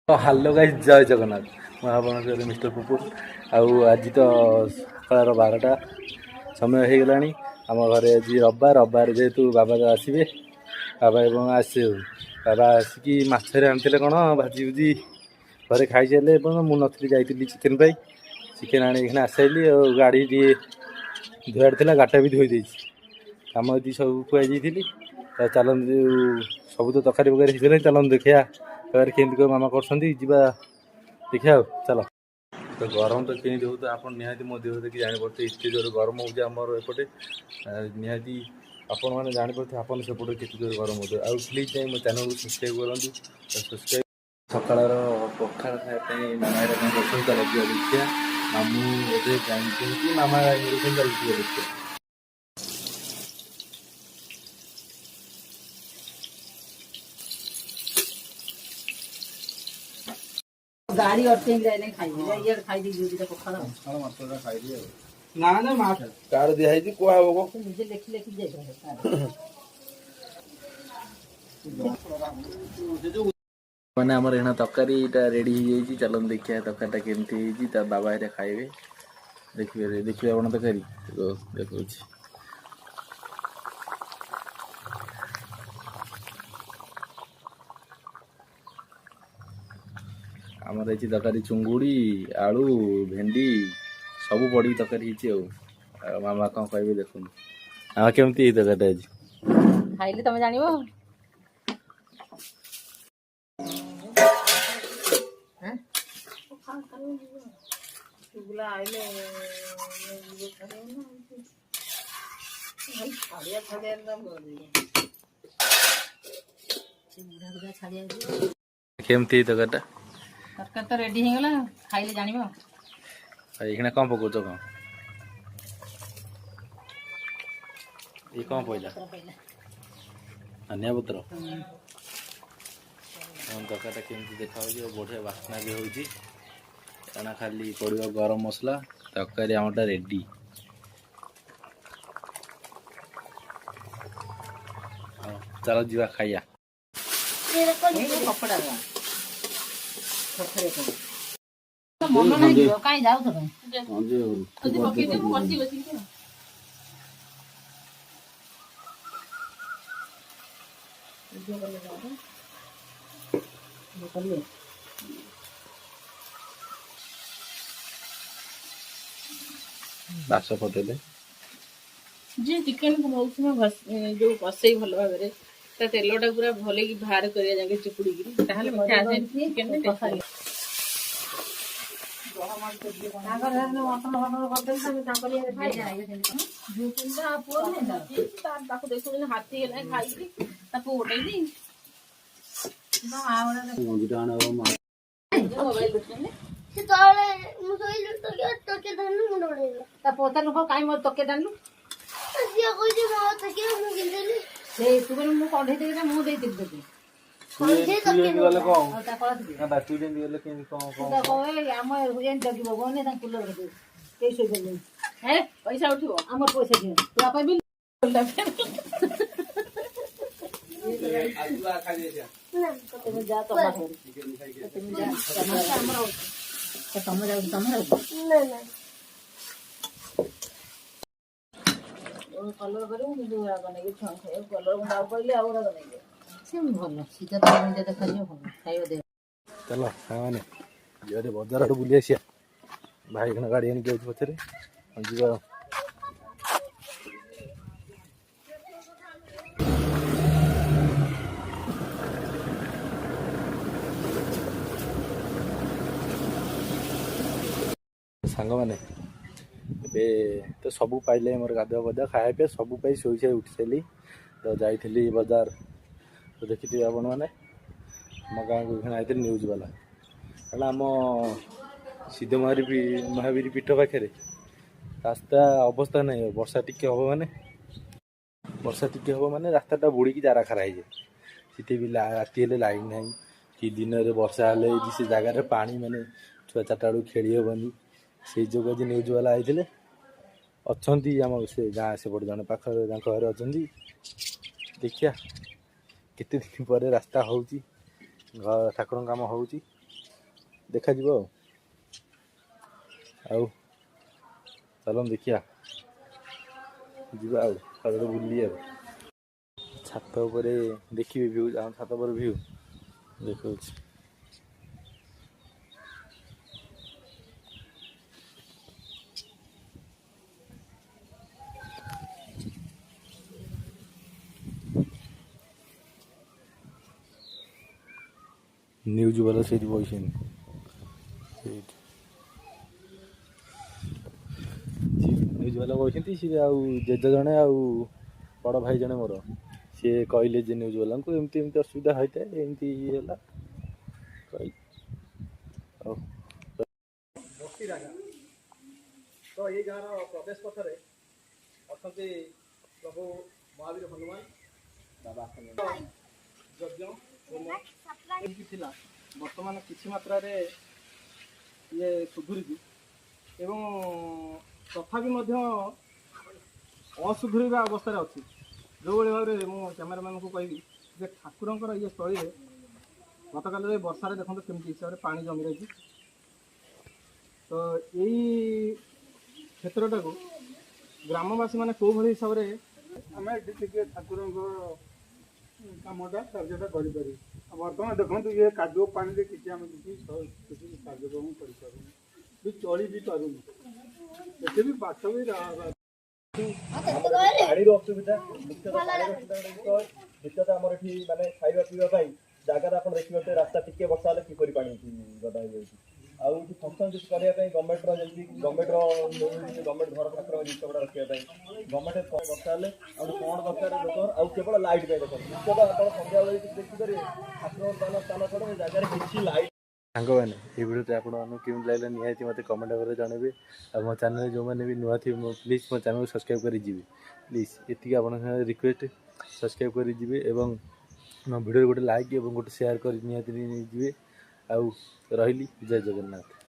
तो hello guys जय जगन्नाथ ମୁଁ ଆପଣଙ୍କର ମିଷ୍ଟର ପୁପୁର ଆଉ ଆଜି ତ ସକାଳର 12ଟା ସମୟ ହେଇଗଲାଣି। ଆମ ଘରେ ଆଜି ରବିବାର ଯେହେତୁ ବାବା ଆସିବେ ବାବା ଏବଂ ବାବା ଆସିକି ମାଛରେ ଆଣିଥିଲେ କ'ଣ ଭାଜି ଭୁଜି ଘରେ ଖାଇସାରିଲେ ଏବଂ ମୁଁ ନଥିଲି ଯାଇଥିଲି ଚିକେନ୍ ପାଇଁ ଚିକେନ୍ ଆଣିକିନା ଆସିଲି ଆଉ ଗାଡ଼ି ଟିକେ ଧୁଆର ଥିଲା ଗାଡ଼ିଟା ବି ଧୋଇ ଦେଇଛି କାମ ଏତିକି ସବୁ ଖୁଆଇ ଦେଇଥିଲି। ଚାଲନ୍ତୁ ସବୁ ତ ତରକାରୀ ବକାରୀ ହେଇଗଲାଣି ଚାଲନ୍ତୁ ଦେଖିବା କେମିତି କ'ଣ ମାମା କରୁଛନ୍ତି ଯିବା ଦେଖିବା ଆଉ ଚାଲ। ତ ଗରମ ତ କେମିତି ହେଉଛି ଆପଣ ନିହାତି ମୋ ଦେହ ଦେଖି ଜାଣିପାରୁଥିବେ ଏତେ ଜୋର ଗରମ ହେଉଛି ଆମର ଏପଟେ ନିହାତି ଆପଣମାନେ ଜାଣିପାରୁଥିବେ ଆପଣ ସେପଟେ କେତେ ଜୋର ଗରମ ହେଉଛି। ଆଉ ପ୍ଲିଜ୍ ଯାଇ ମୋ ଚ୍ୟାନେଲକୁ ସବସ୍କ୍ରାଇବ୍ କରନ୍ତୁ। ସବସ୍କ୍ରାଇବ୍ ସକାଳର ପଖାଳ ଖାଇବା ପାଇଁ ମାମା ଏଇଟା କ'ଣ କରୁଛନ୍ତି ଚାଲ ଯିବା ଦେଖିବା। ମାମୁଁ ଏବେ ଜାଣିଛନ୍ତି ମାମା ଚାଲିଯିବା ଦେଖିବା। गाड़ी अटके जाए खाइबे ये खाई दी जोदी पखाल पखाल माछटा खाइबे ना ना माछ कार्ड दिया है जी कोआ होबो निजे लेखि लेखि जाए ମାନେ ଆମର ଏଇନା ତରକାରୀଟା ରେଡ଼ି ହେଇଯାଇଛି ଚାଲନ୍ତୁ ଦେଖିବା ତରକାରୀଟା କେମିତି ହେଇଛି ତା ବାବା ଏଇଟା ଖାଇବେ ଦେଖିବେ ଆପଣ ତରକାରୀ ଦେଖଉଛି। ଆମର ହେଇଛି ତରକାରୀ ଚୁଙ୍ଗୁଡ଼ି ଆଳୁ ଭେଣ୍ଡି ସବୁ ପଡ଼ିକି ତରକାରୀ ହେଇଛି ଆଉ ମାମା କ'ଣ କହିବେ ଦେଖନ୍ତୁ ମାମା କେମିତି ହେଇ ତରକାରୀଟା ହେଇଛି ଖାଇଲେ ତମେ ଜାଣିବ। କେମିତି ହେଇ ତରକାରୀଟା ତରକାରୀ ତ ରେଡି ହେଇଗଲା ଖାଇଲେ ଜାଣିବ। ଏଇଖିଣା କ'ଣ ପକଉଛ କ'ଣ ଇଏ କ'ଣ ପଇଲା ଧନିଆ ପତ୍ର ତରକାରୀଟା କେମିତି ଦେଖାଯାଉଛି ଆଉ ବଢ଼ିଆ ବାସ୍ନା ବି ହେଉଛି କାରଣ ଖାଲି ପଡ଼ିବ ଗରମ ମସଲା ତରକାରୀ ଆମଟା ରେଡ଼ି। ଚାଲ ଯିବା ଖାଇବା। ମନ ନାହିଁ କାଇଁ ଯାଉଛ ବାସ ପଟେଇଲେ ଯେ ଚିକେନ ଯୋଉ କଷେଇ ଭଲ ଭାବରେ ତା ତେଲଟା ପୁରା ଭଲକି ବାହାର କରିବା ଯାକେ ଚିପୁଡ଼ିକିରି ତାହେଲେ ମତେ ଆସେ ଚିକେନ ତାକୁ ଦେଖୁଛନ୍ତି ହାତୀ ହେଲାଣି ଖାଇକି ତାକୁ ଗୋଟେଇଲି ପୋତା ଲୋକ କାଇଁ ମୋ ତକେ ଜାଣିଲୁ ମୁଁ କଢେଇ ଦେଇ ମୁଁ ଦେଇଥିଲି ତୋତେ ଆମ ଜଗିବ ଗନେ ତାଙ୍କୁ କୁଲର କେହି ଶୋଇପାରିବେନି ପଇସା ଉଠିବ ଆମର ପଇସା ଦିଅ ତୁ ପାଇଁ ବି ତମେ ଯା ତମେ ଯାଉଛି ତମର କଲର କରିବୁ କିନ୍ତୁ ବନେଇକି ଛୁଆ ଖାଇବ କଲର ଗୁଣ୍ଡ ଆଉ କହିଲେ ଆଉ ବନେଇବେ ସେ ଭଲ ଶୀତ ତ ଦେଖାଯିବ ଭଲ ଖାଇବ ଦେହ। ଚାଲ ସାଙ୍ଗମାନେ ଯିବା ବଜାର ଆଡ଼ୁ ବୁଲି ଆସିବା ଭାଇ ଖଣ୍ଡ ଗାଡ଼ି ଆଣିକି ଯାଉଛି ପଛରେ ଯିବା। ସାଙ୍ଗମାନେ ଏବେ ତ ସବୁ ପାଇଲେ ମୋର ଗାଧୁଆ ପାଧୁଆ ଖାଇବା ପିଇବା ସବୁ ପାଇ ଶୋଇ ଉଠି ସାରିଲି ତ ଯାଇଥିଲି ବଜାର ତ ଦେଖିଥିବେ ଆପଣମାନେ ଆମ ଗାଁକୁ ଏখানে ଆସିଥିଲି ନ୍ୟୁଜ୍ ବାଲା କାରଣ ଆମ ସିଦ୍ଧ ମହାବୀର ପୀଠ ପାଖରେ ରାସ୍ତା ଅବସ୍ଥା ନାହିଁ ବର୍ଷା ଟିକେ ହେବ ମାନେ ରାସ୍ତାଟା ବୁଡ଼ିକି ଜାରାଖାରା ହେଇଯାଏ ସେଠି ବି ରାତି ହେଲେ ଲାଇନ୍ ନାହିଁ କି ଦିନରେ ବର୍ଷା ହେଲେ ସେ ଜାଗାରେ ପାଣି ମାନେ ଛୁଆ 4ଟା ବେଳକୁ ଖେଳି ହେବନି ସେଇ ଯୋଗୁଁ ଆଜି ନ୍ୟୁଜ୍ ବାଲା ଆଇଥିଲେ ଅଛନ୍ତି ଆମ ସେ ଗାଁ ସେପଟେ ଜଣେ ପାଖରେ ତାଙ୍କ ଘରେ ଅଛନ୍ତି ଦେଖିବା କେତେ ଦିନ ପରେ ରାସ୍ତା ହେଉଛି ଠାକୁରଙ୍କ କାମ ହେଉଛି ଦେଖାଯିବ ଆଉ ଚାଲନ୍ତୁ ଦେଖିବା ଯିବା ଆଉ ତାପରେ ବୁଲି ଆଉ ଛାତ ଉପରେ ଦେଖିବି ଭିଉ ଆମ ଛାତ ଉପରେ ଭିଉ ଦେଖାଉଛି। ନ୍ୟୁଜ୍ ବାଲା ସେଇଠି ବସିଛନ୍ତି ସେଇଠି ନ୍ୟୁଜ୍ ବାଲା ବସିଛନ୍ତି ସିଏ ଆଉ ଜେଜେ ଜଣେ ଆଉ ବଡ଼ ଭାଇ ଜଣେ ମୋର ସିଏ କହିଲେ ଯେ ନ୍ୟୁଜ୍ ବାଲାଙ୍କୁ ଏମିତି ଏମିତି ଅସୁବିଧା ହୋଇଥାଏ ଏମିତି ଇଏ ହେଲା କହିଲେ ଆଉ ବସ୍ତି ଜାଗା ତ ଏଇ ଗାଁର ପ୍ରବେଶ ପଥରେ ଅଛନ୍ତି ପ୍ରଭୁ ମହାବୀର ହନୁମାନ ବାବା ଯଜ୍ଞ ଏମିତି ଥିଲା ବର୍ତ୍ତମାନ କିଛି ମାତ୍ରାରେ ଇଏ ସୁଧୁରିଛି ଏବଂ ତଥାପି ମଧ୍ୟ ଅସୁଧୁରିବା ଅବସ୍ଥାରେ ଅଛି। ଯେଉଁଭଳି ଭାବରେ ମୁଁ କ୍ୟାମେରାମ୍ୟାନଙ୍କୁ କହିବି ଯେ ଠାକୁରଙ୍କର ଇଏ ସ୍ଥଳୀରେ ଗତକାଲି ବର୍ଷାରେ ଦେଖନ୍ତୁ କେମିତି ହିସାବରେ ପାଣି ଜମି ରହିଛି। ତ ଏଇ କ୍ଷେତ୍ରଟାକୁ ଗ୍ରାମବାସୀ ମାନେ କେଉଁଭଳି ହିସାବରେ ଆମେ ଏଠି ଟିକେ ଠାକୁରଙ୍କ କାମଟା କାର୍ଯ୍ୟଟା କରିପାରିବୁ। ଆଉ ବର୍ତ୍ତମାନ ଦେଖନ୍ତୁ ଇଏ କାଦୁଅ ପାଣିରେ କିଛି ଆମେ କିଛି କାର୍ଯ୍ୟକ୍ରମ କରିପାରୁନୁ ବି ଚଳି ବି ପାରୁନୁ। ଏଠି ବି ବାଟ ବି ପାଣିର ଅସୁବିଧା ମୁଖ୍ୟତଃ ପାଣିର ଅସୁବିଧା ଦ୍ୱିତୀୟତଃ ଆମର ଏଠି ମାନେ ଖାଇବା ପିଇବା ପାଇଁ ଜାଗାରେ ଆପଣ ଦେଖିପାରୁଥିବେ ରାସ୍ତା ଟିକେ ବର୍ଷା ହେଲେ କିପରି ପାଣି ଗଦା ହେଇଯାଉଛି। ଆଉ ଏଠି ଫଙ୍କସନ୍ କିଛି କରିବା ପାଇଁ ଗଭର୍ଣ୍ଣମେଣ୍ଟର ଯେମିତି ଗଭର୍ଣ୍ଣମେଣ୍ଟ ଘର ଠାକୁର ଜିନିଷ ଗୁଡ଼ା ରଖିବା ପାଇଁ ଗଭର୍ଣ୍ଣମେଣ୍ଟ ବର୍ଷା ହେଲେ ଆଉ କ'ଣ ଦରକାର ଲୋକ ଆଉ କେବଳ ଲାଇଟ୍ ପାଇଁ ଦେଖନ୍ତୁ ମୁଖ୍ୟତଃ ଆପଣ ସନ୍ଧ୍ୟାବେଳେ ଦେଖିପାରିବେ ଠାକୁରଙ୍କ ସ୍ଥାନ ଛଡ଼ା ଏ ଜାଗାରେ କିଛି ଲାଇଟ୍। ସାଙ୍ଗମାନେ এই ଭିଡ଼ିଓଟା ଆପଣମାନଙ୍କୁ କେମିତି ଲାଗିଲା ନିହାତି ମୋତେ କମେଣ୍ଟ କରି ଜଣାଇବେ ଆଉ ମୋ ଚ୍ୟାନେଲରେ ଯେଉଁମାନେ ବି ନୂଆ ଥିବେ ପ୍ଲିଜ୍ ମୋ ଚ୍ୟାନେଲକୁ ସବସ୍କ୍ରାଇବ୍ କରି ଯିବେ ପ୍ଲିଜ୍ ଏତିକି ଆପଣଙ୍କ ସାଙ୍ଗରେ ରିକ୍ୱେଷ୍ଟ ସବସ୍କ୍ରାଇବ୍ କରି ଯିବେ ଏବଂ ମୋ ଭିଡ଼ିଓରେ ଗୋଟେ ଲାଇକ୍ ଏବଂ ଗୋଟେ ସେୟାର କରି ନିହାତି ଯିବେ ଆଉ ରହିଲି ଜୟ ଜଗନ୍ନାଥ।